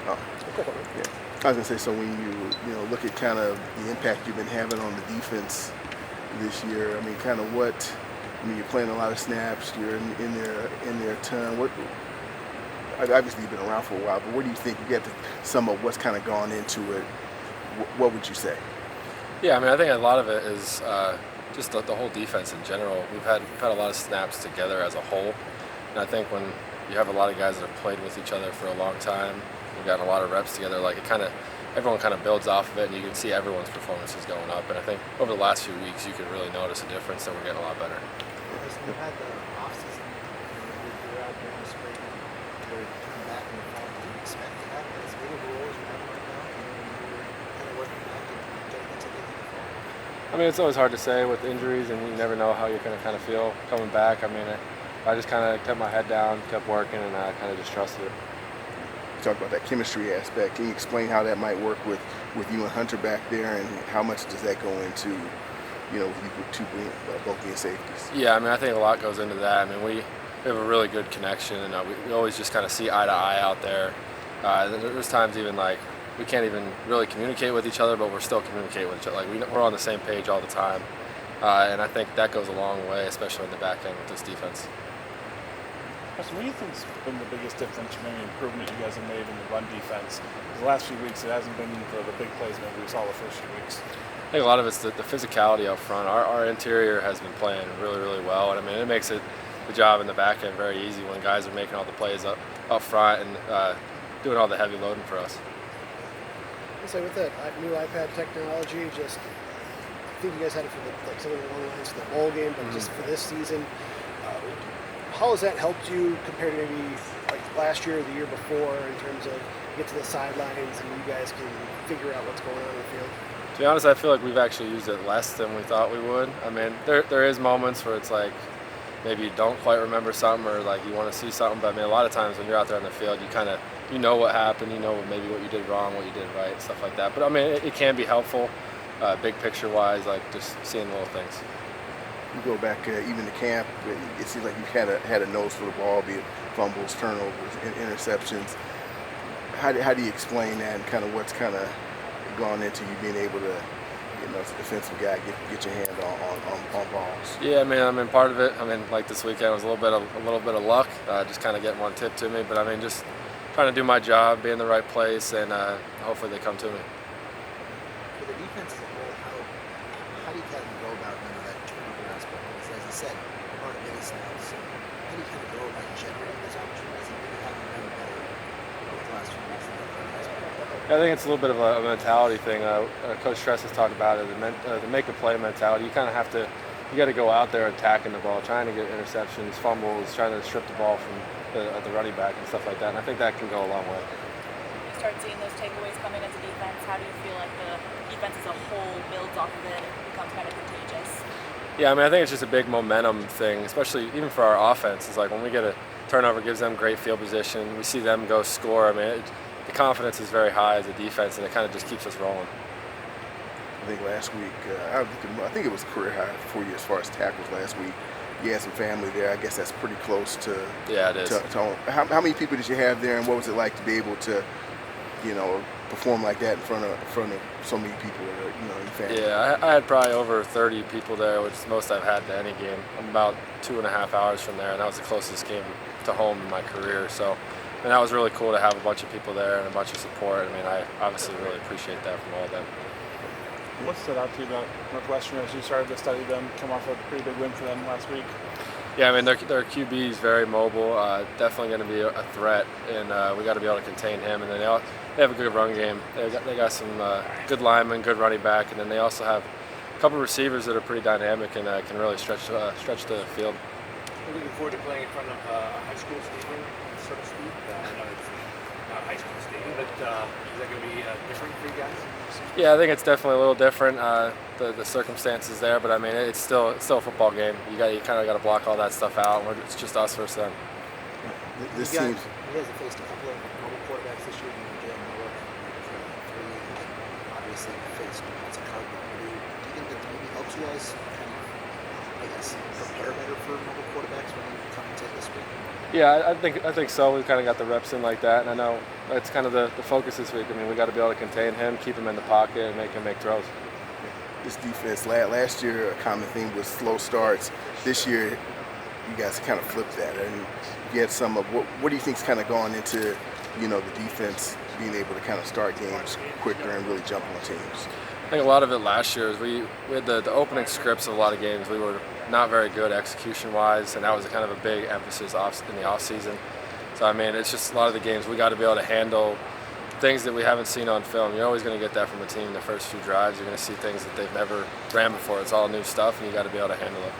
Oh, yeah. I was gonna say, so when you look at kind of the impact you've been having on the defense this year, I mean, kind of what, I mean, you're playing a lot of snaps, you're in there a ton. Obviously you've been around for a while, but what do you think? You get to sum up what's kind of gone into it. What would you say? Yeah, I mean, I think a lot of it is just the whole defense in general. We've had a lot of snaps together as a whole, and I think when you have a lot of guys that have played with each other for a long time, we've gotten a lot of reps together. Like everyone kind of builds off of it, and you can see everyone's performances going up. And I think over the last few weeks, you can really notice a difference, and we're getting a lot better. We've had the offseason, you're out during the spring, you're coming back in the fall. Do you expect to have as big of a role as you have right now? You're kind of working back and getting into the fall. I mean, it's always hard to say with injuries, and you never know how you're going to kind of feel coming back. I mean, I just kind of kept my head down, kept working, and I kind of just trusted it. You talk about that chemistry aspect. Can you explain how that might work with you and Hunter back there, and how much does that go into, with you two both being safeties? Yeah, I mean, I think a lot goes into that. I mean, we have a really good connection, and we always just kind of see eye to eye out there. There's times even like we can't even really communicate with each other, but we're still communicating with each other. Like we're on the same page all the time, and I think that goes a long way, especially in the back end with this defense. Preston, what do you think's been the biggest difference, maybe improvement you guys have made in the run defense? The last few weeks, it hasn't been the big plays maybe we saw the first few weeks. I think a lot of it's the physicality up front. Our interior has been playing really, really well, and I mean it makes the job in the back end very easy when guys are making all the plays up front and doing all the heavy loading for us. So with that new iPad technology, I think you guys had it for some of the long lines for the bowl game, but just for this season, how has that helped you compared to maybe like last year or the year before in terms of get to the sidelines and you guys can figure out what's going on in the field? To be honest, I feel like we've actually used it less than we thought we would. I mean, there is moments where it's like maybe you don't quite remember something or like you want to see something, but I mean, a lot of times when you're out there on the field, you know what happened, maybe what you did wrong, what you did right, stuff like that. But I mean, it can be helpful, big picture wise, like just seeing little things. You go back even to camp, it seems like you've had a nose for the ball, be it fumbles, turnovers, and interceptions. How do you explain that, and kind of what's kind of gone into you being able to, as a defensive guy, get your hand on balls? Yeah, I mean, part of it. I mean, like this weekend was a little bit of luck, just kind of getting one tip to me. But I mean, just trying to do my job, be in the right place, and hopefully they come to me. For the defense as a whole, how do you kind of go about that turnover aspect? Because as I said, you're on a mini snaps. So how do you kind of go about generating those opportunities and maybe having done better over the last few weeks in that aspect? Yeah, I think it's a little bit of a mentality thing. Coach Stress has talked about it, the make a play mentality. You kind of have to, you got to go out there attacking the ball, trying to get interceptions, fumbles, trying to strip the ball from the running back and stuff like that. And I think that can go a long way. You start seeing those takeaways coming as a defense. How do you feel like the defense as a whole builds off of it and becomes kind of contagious? Yeah, I mean, I think it's just a big momentum thing, especially even for our offense. It's like when we get a turnover, gives them great field position. We see them go score. I mean, the confidence is very high as a defense, and it kind of just keeps us rolling. I think last week, I think it was a career high for you as far as tackles last week. You had some family there. I guess that's pretty close to. Yeah, it is. How many people did you have there, and what was it like to be able to, perform like that in front of so many people, your family? Yeah, I had probably over 30 people there, which is the most I've had to any game. I'm about 2.5 hours from there, and that was the closest game to home in my career. So, and that was really cool to have a bunch of people there and a bunch of support. I mean, I obviously really appreciate that from all of them. What stood out to you about Northwestern as you started to study them, come off a pretty big win for them last week? Yeah, I mean, their QB is very mobile, definitely going to be a threat, and we got to be able to contain him. And then they have a good run game. They got some good linemen, good running back, and then they also have a couple of receivers that are pretty dynamic and can really stretch the field. We're looking forward to playing in front of a high school stadium, so to speak. I know it's not a high school stadium, but is that going to be different for you guys? Yeah, I think it's definitely a little different, the circumstances there, but I mean, it's still a football game. You kind of got to block all that stuff out, and it's just us versus them. This You seems. guys have faced a couple of mobile quarterbacks this year. Jalen Miller, and obviously faced lots of Cardinal. Do you think that maybe helps you guys kind of make us prepare better for mobile quarterbacks when we come into this week? Yeah, I think so. We kind of got the reps in like that, and I know that's kind of the focus this week. I mean, we got to be able to contain him, keep him in the pocket, and make him make throws. This defense, last year, a common theme was slow starts. This year, you guys kind of flipped that, and you had some of what do you think's kind of gone into, the defense being able to kind of start games quicker and really jump on teams? I think a lot of it last year is we had the opening scripts of a lot of games. We were not very good execution-wise, and that was kind of a big emphasis in the off-season. So, I mean, it's just a lot of the games we got to be able to handle things that we haven't seen on film. You're always going to get that from a team in the first few drives. You're going to see things that they've never ran before. It's all new stuff, and you got to be able to handle it.